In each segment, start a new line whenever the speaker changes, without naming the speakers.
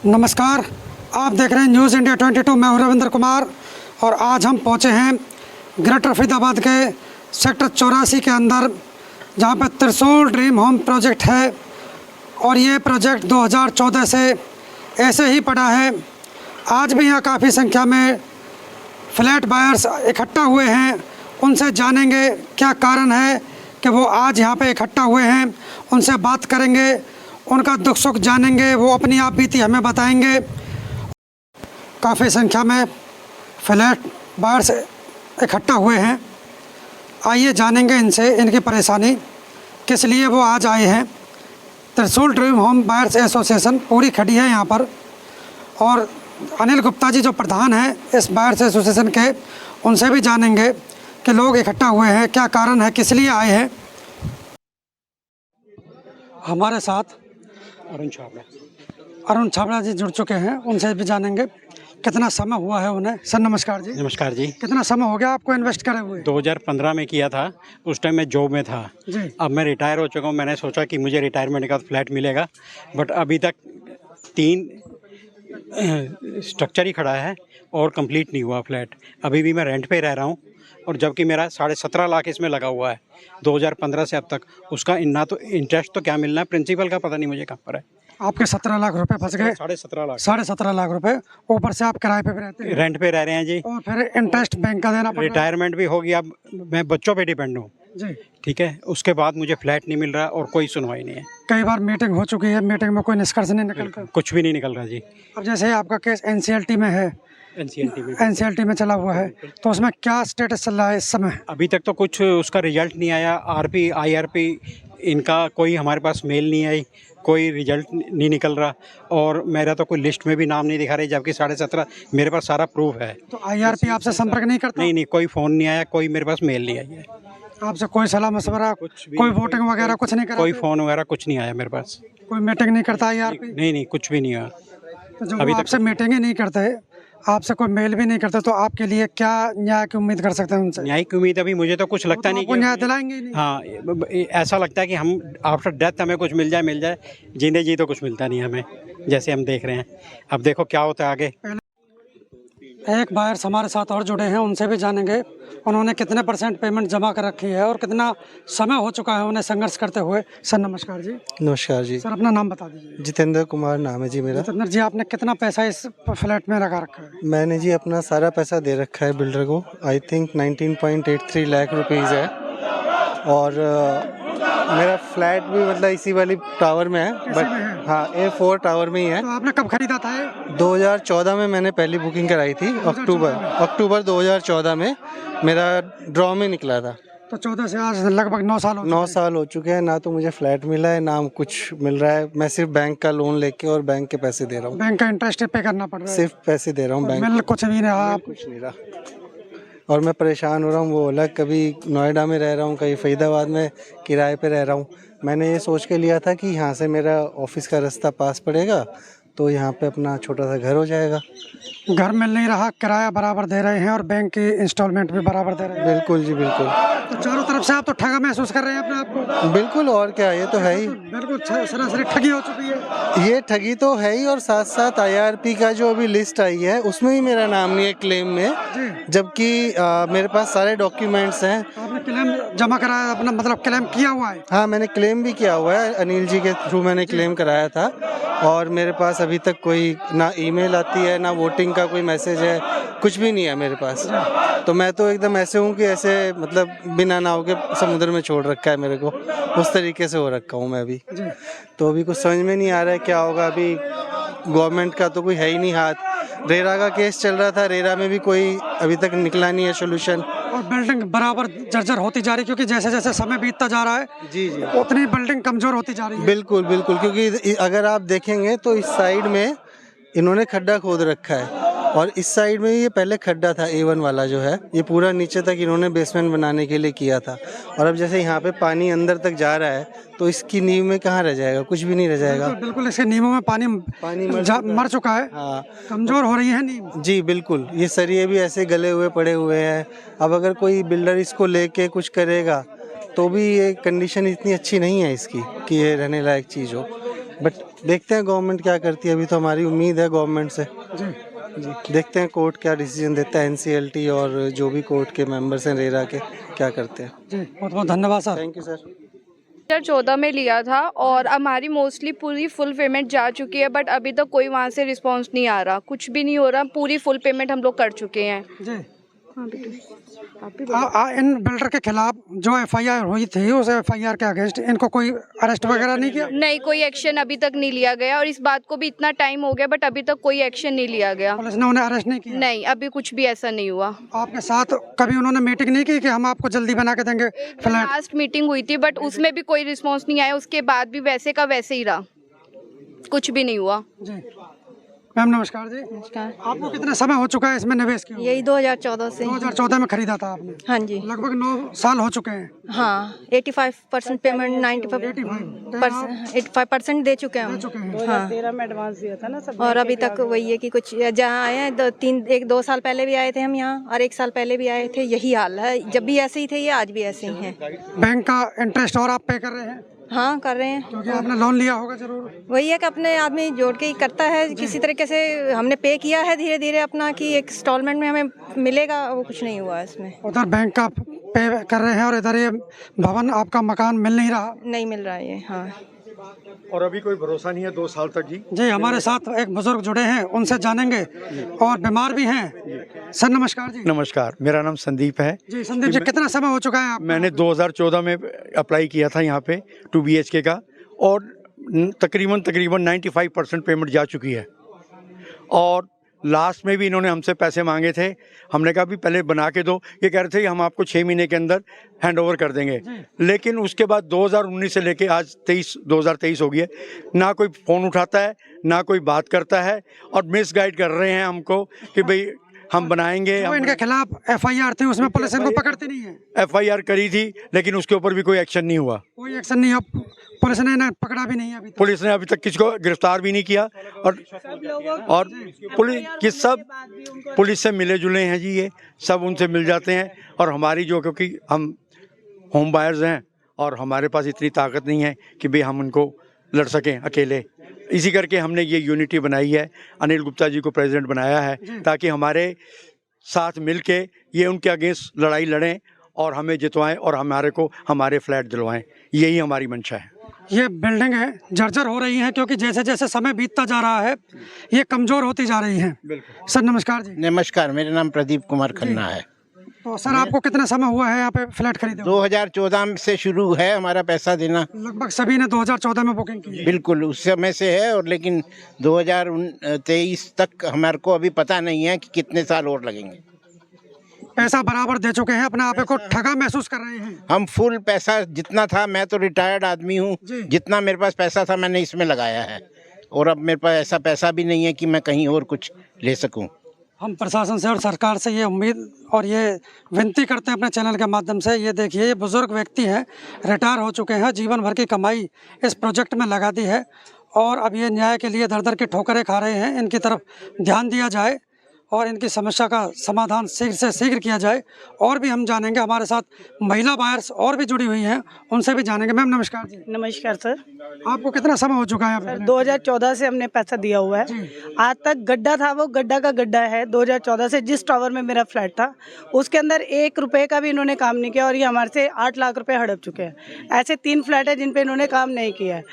नमस्कार, आप देख रहे हैं न्यूज़ इंडिया 22। मैं हूं रविंद्र कुमार और आज हम पहुंचे हैं ग्रेटर फरीदाबाद के सेक्टर 84 के अंदर, जहां पर त्रिशूल ड्रीम होम प्रोजेक्ट है। और ये प्रोजेक्ट 2014 से ऐसे ही पड़ा है। आज भी यहाँ काफ़ी संख्या में फ्लैट बायर्स इकट्ठा हुए हैं। उनसे जानेंगे क्या कारण है कि वो आज यहाँ पे इकट्ठा हुए हैं। उनसे बात करेंगे, उनका दुख सुख जानेंगे, वो अपनी आप बीती हमें बताएंगे। काफ़ी संख्या में फ्लैट बायर्स इकट्ठा हुए हैं। आइए जानेंगे इनसे इनकी परेशानी, किस लिए वो आज आए हैं। त्रिशूल ड्रीम होम बायर्स एसोसिएशन पूरी खड़ी है यहाँ पर, और अनिल गुप्ता जी जो प्रधान हैं इस बायर्स एसोसिएशन के, उनसे भी जानेंगे कि लोग इकट्ठा हुए हैं, क्या कारण है, किस लिए आए हैं। हमारे साथ अरुण छाबड़ा जी जुड़ चुके हैं, उनसे भी जानेंगे कितना समय हुआ है उन्हें। सर नमस्कार जी।
नमस्कार जी।
कितना समय हो गया आपको इन्वेस्ट करे हुए?
2015 में किया था, उस टाइम मैं जॉब में था
जी।
अब मैं रिटायर हो चुका हूँ। मैंने सोचा कि मुझे रिटायरमेंट का फ्लैट मिलेगा, बट अभी तक 3 स्ट्रक्चर ही खड़ा है और कंप्लीट नहीं हुआ फ्लैट। अभी भी मैं रेंट पे रह रहा हूँ, और जबकि मेरा 17.5 लाख इसमें लगा हुआ है 2015 से अब तक। उसका ना तो इंटरेस्ट तो क्या मिलना है, प्रिंसिपल का पता नहीं मुझे कहाँ पर है।
आपके 17 लाख रुपए फंस गए? 17.5 लाख रुपए ऊपर से आप किराए पे भी रहते हैं?
रेंट पे रह रहे हैं जी,
और फिर इंटरेस्ट बैंक का देना पड़ रहा है।
रिटायरमेंट भी हो गया, अब मैं बच्चों पे डिपेंड हूँ
जी।
ठीक है। उसके बाद मुझे फ्लैट नहीं मिल रहा और कोई सुनवाई नहीं है।
कई बार मीटिंग हो चुकी है, मीटिंग में कोई निष्कर्ष नहीं निकलता,
कुछ भी नहीं निकल रहा जी।
अब जैसे आपका केस एनसीएलटी में है, एनसीएलटी में चला हुआ है, तो उसमें क्या स्टेटस चल रहा है इस समय?
अभी तक तो कुछ उसका रिजल्ट नहीं आया। आरपी आईआरपी इनका कोई हमारे पास मेल नहीं आई, कोई रिजल्ट नहीं निकल रहा, और मेरा तो कोई लिस्ट में भी नाम नहीं दिखा रही, जबकि 17.5 मेरे पास सारा प्रूफ है।
तो आईआरपी आपसे संपर्क नहीं करता?
नहीं, कोई फ़ोन नहीं आया, कोई मेरे पास मेल नहीं आई है।
आपसे कोई सलाह मशवरा, कोई वोटिंग वगैरह कुछ नहीं करा?
कोई फ़ोन वगैरह कुछ नहीं आया मेरे पास।
कोई मीटिंग नहीं करता आईआरपी?
नहीं, कुछ भी नहीं हुआ
तो जब आपसे मीटिंग ही नहीं करते, आपसे कोई मेल भी नहीं करते, तो आपके लिए क्या न्याय की उम्मीद कर सकते हैं उनसे?
न्याय की उम्मीद अभी मुझे तो कुछ लगता नहीं कि
न्याय दिलाएंगे ही नहीं।
हाँ, ऐसा लगता है कि हम आफ्टर डेथ हमें कुछ मिल जाए, जीने जी तो कुछ मिलता नहीं हमें, जैसे हम देख रहे हैं। अब देखो क्या होता है आगे।
एक बायर्स हमारे साथ और जुड़े हैं, उनसे भी जानेंगे उन्होंने कितने % पेमेंट जमा कर रखी है और कितना समय हो चुका है उन्हें संघर्ष करते हुए। सर नमस्कार जी।
नमस्कार जी।
सर अपना नाम बता दीजिए।
जितेंद्र कुमार नाम है जी मेरा।
जितेंद्र जी, आपने कितना पैसा इस फ्लैट में लगा रखा है?
मैंने जी अपना सारा पैसा दे रखा है बिल्डर को। आई थिंक 19.83 लाख रुपीज़ है, और मेरा फ्लैट भी मतलब इसी वाली टावर में है, बट हाँ A4 टावर में ही है।
तो आपने कब खरीदा था ये?
2014 में मैंने पहली बुकिंग कराई थी। अक्टूबर 2014 में मेरा ड्रॉ में निकला था।
तो 14 से आज लगभग 9 साल
9 साल हो चुके हैं। ना तो मुझे फ्लैट मिला है, ना कुछ मिल रहा है। मैं सिर्फ बैंक का लोन लेके और बैंक के पैसे दे रहा हूँ।
बैंक का इंटरेस्ट पे करना पड़ रहा है?
सिर्फ पैसे दे रहा हूँ बैंक।
मिल कुछ भी नहीं,
कुछ नहीं रहा, और मैं परेशान हो रहा हूँ। वो अलग, कभी नोएडा में रह रहा हूँ, कहीं फरीदाबाद में किराए पे रह रहा हूँ। मैंने ये सोच के लिया था कि यहाँ से मेरा ऑफिस का रास्ता पास पड़ेगा, तो यहाँ पे अपना छोटा सा घर हो जाएगा।
घर मिल नहीं रहा, किराया बराबर दे रहे हैं और बैंक की इंस्टॉलमेंट भी बराबर दे रहे हैं।
बिल्कुल जी, बिल्कुल।
तो चारों तरफ से आप तो ठगा महसूस कर रहे हैं अपने आप को?
बिल्कुल, और क्या, ये तो है ही।
बिल्कुल सरासरी ठगी हो चुकी है।
ये ठगी तो है ही, और साथ साथ आईआरपी का जो अभी लिस्ट आई है उसमें भी मेरा नाम नहीं है क्लेम में, जबकि मेरे पास सारे डॉक्यूमेंट्स हैं।
आपने क्लेम जमा कराया अपना, मतलब क्लेम किया हुआ है?
हाँ, मैंने क्लेम भी किया हुआ है, अनिल जी के थ्रू मैंने क्लेम कराया था, और मेरे पास अभी तक कोई ना ईमेल आती है, ना वोटिंग का कोई मैसेज है, कुछ भी नहीं है मेरे पास। तो मैं तो एकदम ऐसे हूँ कि ऐसे मतलब बिना नाव के समुद्र में छोड़ रखा है मेरे को, उस तरीके से हो रखा हूँ मैं अभी। तो अभी कुछ समझ में नहीं आ रहा है क्या होगा। अभी गवर्नमेंट का तो कोई है ही नहीं हाथ। रेरा का केस चल रहा था, रेरा में भी कोई अभी तक निकला नहीं है सोल्यूशन।
और बिल्डिंग बराबर जर्जर होती जा रही है, क्योंकि जैसे जैसे समय बीतता जा रहा है
जी
उतनी बिल्डिंग कमजोर होती जा रही है।
बिल्कुल, क्योंकि अगर आप देखेंगे तो इस साइड में इन्होंने खड्डा खोद रखा है, और इस साइड में ये पहले खड्डा था A1 वाला जो है, ये पूरा नीचे तक इन्होंने बेसमेंट बनाने के लिए किया था। और अब जैसे यहाँ पे पानी अंदर तक जा रहा है, तो इसकी नींव में कहाँ रह जाएगा, कुछ भी नहीं रह जाएगा।
बिल्कुल इसके नींवों में पानी मर चुका है।
हाँ,
कमजोर हो रही है नींव
जी। बिल्कुल, ये सरिये भी ऐसे गले हुए पड़े हुए हैं। अब अगर कोई बिल्डर इसको लेके कुछ करेगा, तो भी ये कंडीशन इतनी अच्छी नहीं है इसकी कि ये रहने लायक चीज़ हो। बट देखते हैं गवर्नमेंट क्या करती है। अभी तो हमारी उम्मीद है गवर्नमेंट से
जी
जी। देखते हैं कोर्ट क्या डिसीजन देता है, एनसीएलटी और जो भी कोर्ट के मेंबर्स हैं रेरा के क्या करते हैं।
जी, बहुत बहुत धन्यवाद सर।
Thank you sir.
2014 में लिया था और हमारी मोस्टली पूरी फुल पेमेंट जा चुकी है, बट अभी तक कोई वहाँ से रिस्पांस नहीं आ रहा, कुछ भी नहीं हो रहा। पूरी फुल पेमेंट हम लोग कर चुके हैं।
जी इन बिल्डर के खिलाफ जो एफआईआर हुई थी उस एफआईआर के अगेंस्ट इनको कोई अरेस्ट वगैरह नहीं किया?
नहीं, कोई एक्शन अभी तक नहीं लिया गया और इस बात को भी इतना टाइम हो गया, बट अभी तक कोई एक्शन नहीं लिया गया।
पुलिस ने उन्हें अरेस्ट नहीं किया?
नहीं, अभी कुछ भी ऐसा नहीं हुआ।
आपके साथ कभी उन्होंने मीटिंग नहीं की कि हम आपको जल्दी बना के देंगे फ्लैट?
लास्ट मीटिंग हुई थी बट उसमें भी कोई रिस्पॉन्स नहीं आया, उसके बाद भी वैसे का वैसे ही रहा, कुछ भी नहीं हुआ।
जी मैम नमस्कार जी।
नमस्कार।
आपको कितना समय हो चुका है इसमें निवेश किया?
यही 2014 से।
2014 में खरीदा था आपने?
हाँ जी।
लगभग 9 साल हो चुके हैं।
हाँ 85% पेमेंट 85% दे चुके हैं हम। हाँ
2013 में एडवांस दिया था ना सब।
और अभी तक वही है कि कुछ जहाँ आए हैं 2 साल पहले भी आए थे हम यहाँ और 1 साल पहले भी आए थे। यही हाल है, जब भी ऐसे ही थे ये आज भी ऐसे ही हैं।
बैंक का इंटरेस्ट और आप पे कर रहे हैं?
हाँ कर रहे हैं,
क्योंकि आपने लोन लिया होगा जरूर।
वही है कि अपने आदमी जोड़ के ही करता है। किसी तरीके से हमने पे किया है धीरे धीरे अपना कि एक इंस्टॉलमेंट में हमें मिलेगा, वो कुछ नहीं हुआ इसमें।
उधर बैंक का पे कर रहे हैं और इधर ये भवन आपका मकान मिल नहीं रहा?
नहीं मिल रहा है ये। हाँ
और अभी कोई भरोसा नहीं है 2 साल तक जी।
जी हमारे साथ एक बुजुर्ग जुड़े हैं, उनसे जानेंगे और बीमार भी हैं। सर नमस्कार जी।
नमस्कार, मेरा नाम संदीप है।
जी संदीप जी, कितना समय हो चुका है आप?
मैंने 2014 में अप्लाई किया था यहाँ पे 2 BHK का और तकरीबन 95% पेमेंट जा चुकी है। और लास्ट में भी इन्होंने हमसे पैसे मांगे थे, हमने कहा भी पहले बना के दो। ये कह रहे थे कि हम आपको 6 महीने के अंदर हैंड ओवर कर देंगे, लेकिन उसके बाद 2019 से लेके आज 2023 हो गई है, ना कोई फ़ोन उठाता है ना कोई बात करता है और मिसगाइड कर रहे हैं हमको कि भाई हम बनाएंगे।
तो इनके खिलाफ एफआईआर थी, उसमें पुलिस इनको पकड़ती नहीं है?
FIR करी थी लेकिन उसके ऊपर भी कोई एक्शन नहीं हुआ।
कोई एक्शन नहीं, अब पुलिस ने इन्हें पकड़ा भी नहीं है अभी तक?
पुलिस ने अभी तक किसी को गिरफ्तार भी नहीं किया और पुलिस से मिले जुले हैं जी, ये सब उनसे मिल जाते हैं। और हमारी जो, क्योंकि हम होम बायर्स हैं और हमारे पास इतनी ताकत नहीं है कि भाई हम उनको लड़ सकें अकेले, इसी करके हमने ये यूनिटी बनाई है। अनिल गुप्ता जी को प्रेसिडेंट बनाया है ताकि हमारे साथ मिलके ये उनके अगेंस्ट लड़ाई लड़ें और हमें जितवाएं और हमारे को हमारे फ्लैट दिलवाएं, यही हमारी मंशा है।
ये बिल्डिंग है जर्जर हो रही हैं क्योंकि जैसे जैसे समय बीतता जा रहा है ये कमज़ोर होती जा रही हैं। सर नमस्कार जी।
नमस्कार, मेरा नाम प्रदीप कुमार खन्ना है।
तो सर आपको कितना समय हुआ है यहाँ पे फ्लैट खरीदे?
2014 से शुरू है हमारा पैसा देना।
लगभग सभी ने 2014 में बुकिंग की?
बिल्कुल उस समय से है, और लेकिन 2023 तक हमारे को अभी पता नहीं है कि कितने साल और लगेंगे।
पैसा बराबर दे चुके हैं, अपने आप को ठगा महसूस कर रहे हैं?
हम फुल पैसा जितना था, मैं तो रिटायर्ड आदमी हूँ, जितना मेरे पास पैसा था मैंने इसमें लगाया है, और अब मेरे पास ऐसा पैसा भी नहीं है कि मैं कहीं और कुछ ले सकूँ।
हम प्रशासन से और सरकार से ये उम्मीद और ये विनती करते हैं अपने चैनल के माध्यम से। ये देखिए, ये बुज़ुर्ग व्यक्ति हैं, रिटायर हो चुके हैं, जीवन भर की कमाई इस प्रोजेक्ट में लगा दी है और अब ये न्याय के लिए दर दर की ठोकरें खा रहे हैं। इनकी तरफ ध्यान दिया जाए और इनकी समस्या का समाधान शीघ्र से शीघ्र किया जाए। और भी हम जानेंगे, हमारे साथ महिला बायर्स और भी जुड़ी हुई हैं, उनसे भी जानेंगे। मैम नमस्कार जी।
नमस्कार सर।
आपको कितना समय हो चुका है?
सर 2014 से हमने पैसा दिया हुआ है, आज तक गड्ढा था, वो गड्ढा का गड्ढा है। 2014 से जिस टावर में मेरा फ्लैट था उसके अंदर 1 रुपये का भी इन्होंने काम नहीं किया और ये हमारे से 8 लाख रुपए हड़प चुके हैं। ऐसे 3 फ्लैट है जिन पे इन्होंने काम नहीं किया है।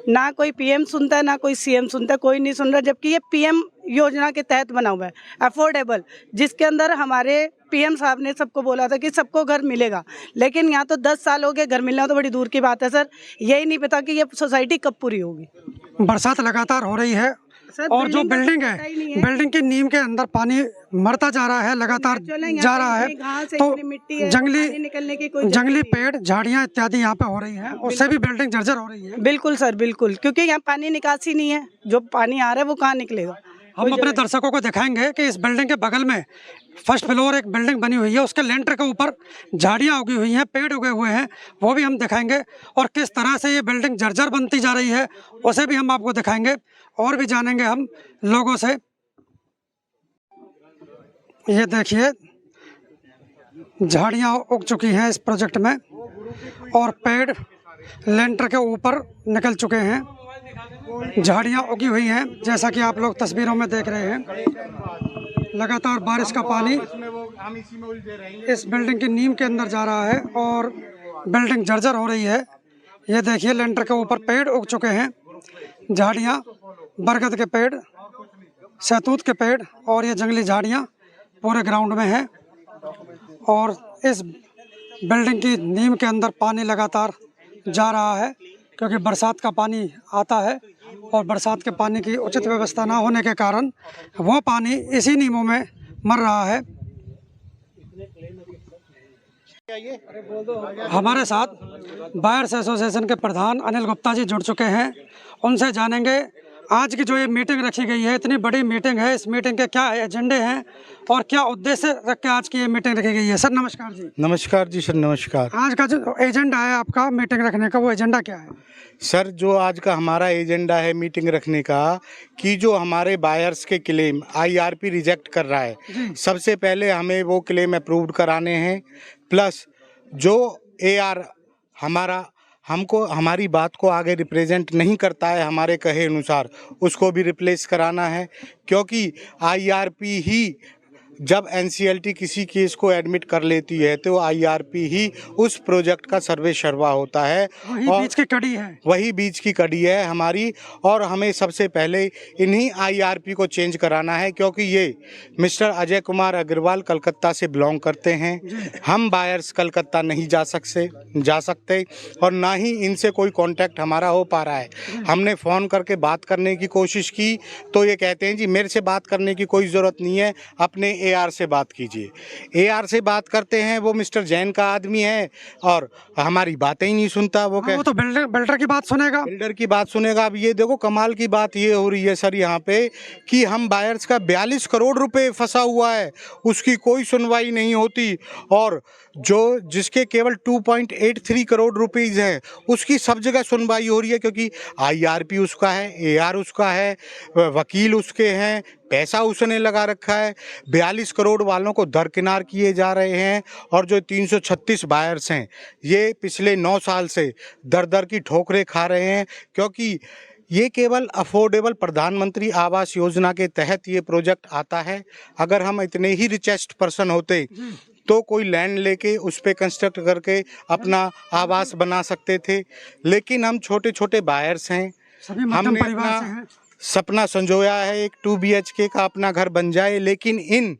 ना कोई PM सुनता है ना कोई CM सुनता है, कोई नहीं सुन रहा, जबकि ये PM योजना के तहत बना हुआ है अफोर्डेबल, जिसके अंदर हमारे PM साहब ने सबको बोला था कि सबको घर मिलेगा, लेकिन यहाँ तो 10 साल हो गए, घर मिलना तो बड़ी दूर की बात है सर। यही नहीं पता कि ये सोसाइटी कब पूरी होगी।
बरसात लगातार हो रही है और जो बिल्डिंग है, बिल्डिंग की नींव के अंदर पानी मरता जा रहा है, लगातार जा रहा है, तो जंगली पेड़ झाड़ियाँ इत्यादि यहाँ पे हो रही है, उससे भी बिल्डिंग जर्जर हो रही है।
बिल्कुल सर, बिल्कुल, क्योंकि यहाँ पानी निकासी नहीं है, जो पानी आ रहा है वो कहाँ निकलेगा।
हम अपने दर्शकों को दिखाएंगे कि इस बिल्डिंग के बगल में फर्स्ट फ्लोर एक बिल्डिंग बनी हुई है, उसके लेंटर के ऊपर झाड़ियाँ उगी हुई हैं, पेड़ उगे हुए हैं, वो भी हम दिखाएंगे। और किस तरह से ये बिल्डिंग जर्जर बनती जा रही है उसे भी हम आपको दिखाएंगे और भी जानेंगे हम लोगों से। ये देखिए, झाड़ियाँ उग चुकी हैं इस प्रोजेक्ट में और पेड़ लेंटर के ऊपर निकल चुके हैं। झाड़ियाँ उगी हुई हैं, जैसा कि आप लोग तस्वीरों में देख रहे हैं। लगातार बारिश का पानी इस बिल्डिंग की नींव के अंदर जा रहा है और बिल्डिंग जर्जर हो रही है। ये देखिए, लेंटर के ऊपर पेड़ उग चुके हैं, झाड़ियाँ, बरगद के पेड़, शहतूत के पेड़ और ये जंगली झाड़ियाँ पूरे ग्राउंड में है। और इस बिल्डिंग की नींव के अंदर पानी लगातार जा रहा है, क्योंकि बरसात का पानी आता है और बरसात के पानी की उचित व्यवस्था ना होने के कारण वो पानी इसी नींवों में मर रहा है। हमारे साथ बायर्स एसोसिएशन के प्रधान अनिल गुप्ता जी जुड़ चुके हैं, उनसे जानेंगे आज की जो ये मीटिंग रखी गई है, इतनी बड़ी मीटिंग है, इस मीटिंग के क्या एजेंडे हैं और क्या उद्देश्य रख के आज की ये मीटिंग रखी गई है। सर नमस्कार जी।
नमस्कार जी सर, नमस्कार।
आज का जो एजेंडा है आपका मीटिंग रखने का, वो एजेंडा क्या है?
सर जो आज का हमारा एजेंडा है मीटिंग रखने का, कि जो हमारे बायर्स के क्लेम आईआरपी रिजेक्ट कर रहा है, सबसे पहले हमें वो क्लेम अप्रूव्ड कराने हैं, प्लस जो एआर हमको हमारी बात को आगे रिप्रेजेंट नहीं करता है हमारे कहे अनुसार, उसको भी रिप्लेस कराना है। क्योंकि आईआरपी ही जब एनसीएलटी किसी केस को एडमिट कर लेती है तो आईआरपी ही उस प्रोजेक्ट का सर्वे सर्वा होता है।
वही बीच की कड़ी है,
वही बीच की कड़ी है हमारी। और हमें सबसे पहले इन्हीं आईआरपी को चेंज कराना है, क्योंकि ये मिस्टर अजय कुमार अग्रवाल कलकत्ता से बिलोंग करते हैं। हम बायर्स कलकत्ता नहीं जा सकते और ना ही इनसे कोई कांटेक्ट हमारा हो पा रहा है। हमने फ़ोन करके बात करने की कोशिश की तो ये कहते हैं जी मेरे से बात करने की कोई ज़रूरत नहीं है, अपने एआर से बात कीजिए। एआर से बात करते हैं, वो मिस्टर जैन का आदमी है और हमारी बातें ही नहीं सुनता। वो
तो बिल्डर की बात सुनेगा,
बिल्डर की बात सुनेगा। अब ये देखो कमाल की बात ये हो रही है सर यहाँ पे कि हम बायर्स का 42 करोड़ रुपए फंसा हुआ है, उसकी कोई सुनवाई नहीं होती। और जो जिसके केवल 2.83 करोड़ रुपीज़ है उसकी सब जगह सुनवाई हो रही है, क्योंकि आईआरपी उसका है, एआर उसका है, वकील उसके हैं, पैसा उसने लगा रखा है। 42 करोड़ वालों को दरकिनार किए जा रहे हैं। और जो 336 बायर्स हैं ये पिछले 9 साल से दर दर की ठोकरें खा रहे हैं, क्योंकि ये केवल अफोर्डेबल प्रधानमंत्री आवास योजना के तहत ये प्रोजेक्ट आता है। अगर हम इतने ही रिचेस्ट पर्सन होते तो कोई लैंड लेके उस पर कंस्ट्रक्ट करके अपना आवास बना सकते थे, लेकिन हम छोटे छोटे बायर्स हैं। हमने अपना सपना संजोया है एक 2 BHK का अपना घर बन जाए, लेकिन इन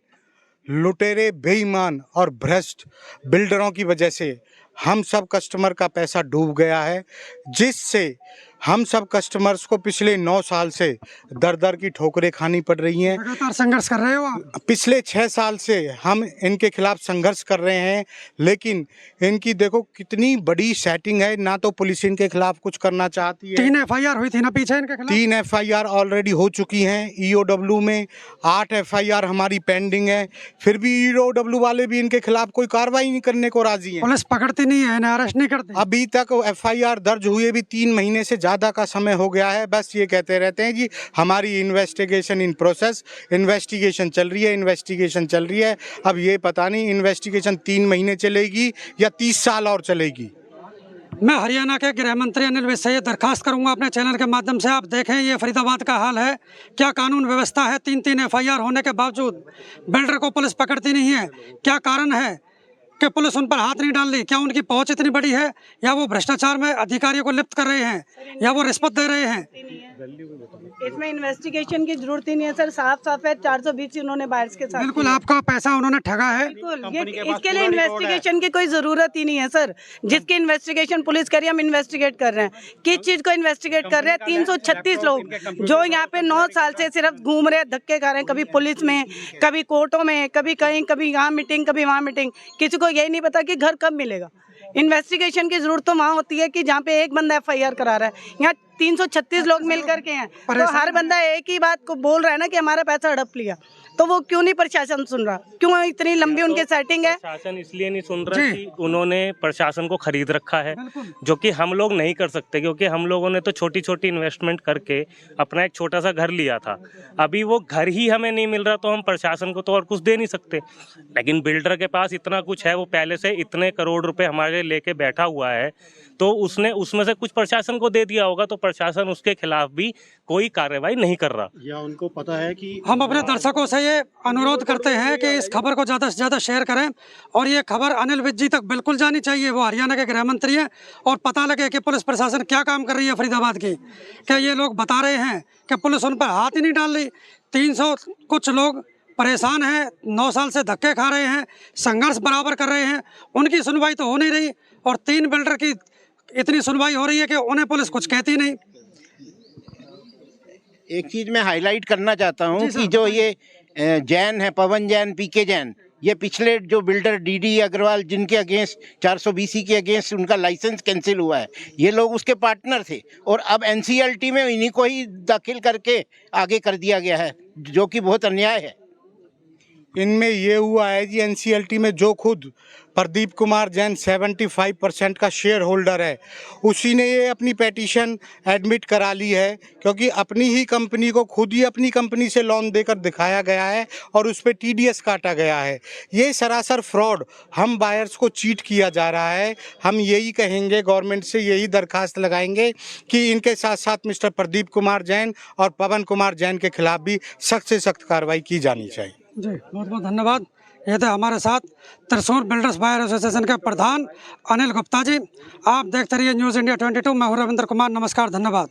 लुटेरे, बेईमान और भ्रष्ट बिल्डरों की वजह से हम सब कस्टमर का पैसा डूब गया है, जिससे हम सब कस्टमर्स को पिछले 9 साल से दर दर की ठोकरें खानी पड़ रही हैं।
लगातार संघर्ष कर रहे हो आप?
पिछले 6 साल से हम इनके खिलाफ संघर्ष कर रहे हैं, लेकिन इनकी देखो कितनी बड़ी सेटिंग है। ना तो पुलिस इनके खिलाफ कुछ करना चाहती है।
3 FIR हुई थी ना पीछे इनके खिलाफ?
3 FIR ऑलरेडी हो चुकी हैं EOW में, 8 FIR हमारी पेंडिंग है। फिर भी EOW वाले भी इनके खिलाफ कोई कार्रवाई नहीं करने को राजी हैं।
पुलिस पकड़ती नहीं है, इन्हें अरेस्ट नहीं करती।
अभी तक FIR दर्ज हुए भी 3 महीने से ज़्यादा का समय हो गया है। बस ये कहते रहते हैं जी हमारी इन्वेस्टिगेशन इन प्रोसेस, इन्वेस्टिगेशन चल रही है। अब ये पता नहीं इन्वेस्टिगेशन 3 महीने चलेगी या 30 साल और चलेगी।
मैं हरियाणा के गृह मंत्री अनिल विज से ये दरखास्त करूंगा अपने चैनल के माध्यम से, आप देखें ये फरीदाबाद का हाल है। क्या कानून व्यवस्था है? 3 FIR होने के बावजूद बिल्डर को पुलिस पकड़ती नहीं है। क्या कारण है कि पुलिस उन पर हाथ नहीं डाल रही? क्या उनकी पहुंच इतनी बड़ी है, या वो भ्रष्टाचार में अधिकारियों को लिप्त कर रहे हैं, या वो रिश्वत दे रहे हैं?
इसमें इन्वेस्टिगेशन की जरूरत ही नहीं है सर, साफ है। 420 उन्होंने बायर्स के साथ।
बिल्कुल, आपका पैसा उन्होंने ठगा है।
बिल्कुल, इसके लिए इन्वेस्टिगेशन की कोई जरूरत ही नहीं है सर। जिसकी इन्वेस्टिगेशन पुलिस कर रही है, हम इन्वेस्टिगेट कर रहे हैं। किस चीज को इन्वेस्टिगेट कर रहे हैं? 336 लोग जो यहाँ पे 9 साल से सिर्फ घूम रहे, धक्के खा रहे हैं, कभी पुलिस में, कभी कोर्टों में, कभी कहीं, कभी यहाँ मीटिंग, कभी वहाँ मीटिंग। किसी को यही नहीं पता कि घर कब मिलेगा। इन्वेस्टिगेशन की जरूरत तो वहाँ होती है कि जहाँ पे एक बंदा FIR करा रहा है। यहाँ 336 लोग मिल करके हैं, तो हर बंदा एक ही बात को बोल रहा है ना कि हमारा पैसा हड़प लिया। तो वो क्यों नहीं प्रशासन सुन रहा, क्यों इतनी लंबी उनकी सेटिंग है?
प्रशासन इसलिए नहीं सुन रहा कि उन्होंने प्रशासन को खरीद रखा है, जो कि हम लोग नहीं कर सकते, क्योंकि हम लोगों ने तो छोटी छोटी इन्वेस्टमेंट करके अपना एक छोटा सा घर लिया था। अभी वो घर ही हमें नहीं मिल रहा तो हम प्रशासन को तो और कुछ दे नहीं सकते। लेकिन बिल्डर के पास इतना कुछ है, वो पहले से इतने करोड़ रुपए हमारे लेके बैठा हुआ है, तो उसने उसमें से कुछ प्रशासन को दे दिया होगा, तो प्रशासन उसके खिलाफ भी कोई कार्रवाई नहीं कर रहा।
या उनको पता है कि
हम अपने दर्शकों से ये अनुरोध करते हैं कि इस खबर को ज़्यादा से ज़्यादा शेयर करें और ये खबर अनिल विज जी तक बिल्कुल जानी चाहिए। वो हरियाणा के गृह मंत्री हैं और पता लगे कि पुलिस प्रशासन क्या काम कर रही है फरीदाबाद की। क्या ये लोग बता रहे हैं कि पुलिस उन पर हाथ ही नहीं डाल रही? 300 कुछ लोग परेशान हैं, 9 साल से धक्के खा रहे हैं, संघर्ष बराबर कर रहे हैं, उनकी सुनवाई तो हो नहीं रही और 3 बिल्डर की इतनी सुनवाई हो रही है कि उन्हें पुलिस कुछ कहती नहीं।
एक चीज़ मैं हाईलाइट करना चाहता हूँ कि जो ये जैन है, पवन जैन, पीके जैन, ये पिछले जो बिल्डर डीडी अग्रवाल जिनके अगेंस्ट 420 के अगेंस्ट उनका लाइसेंस कैंसिल हुआ है, ये लोग उसके पार्टनर थे और अब एनसीएलटी में इन्हीं को ही दाखिल करके आगे कर दिया गया है, जो कि बहुत अन्याय है।
इनमें ये हुआ है कि एनसीएलटी में जो खुद प्रदीप कुमार जैन 75% का शेयर होल्डर है, उसी ने ये अपनी पेटिशन एडमिट करा ली है, क्योंकि अपनी ही कंपनी को खुद ही अपनी कंपनी से लोन देकर दिखाया गया है और उस पर टीडीएस काटा गया है। ये सरासर फ्रॉड, हम बायर्स को चीट किया जा रहा है। हम यही कहेंगे, गवर्नमेंट से यही दरखास्त लगाएंगे कि इनके साथ साथ मिस्टर प्रदीप कुमार जैन और पवन कुमार जैन के खिलाफ भी सख्त से सख्त कार्रवाई की जानी चाहिए।
जी बहुत बहुत धन्यवाद। ये थे हमारे साथ त्रिशूल बिल्डर्स बायर एसोसिएशन के प्रधान अनिल गुप्ता जी। आप देखते रहिए न्यूज़ इंडिया 22। मैं हूं रविंद्र कुमार। नमस्कार, धन्यवाद।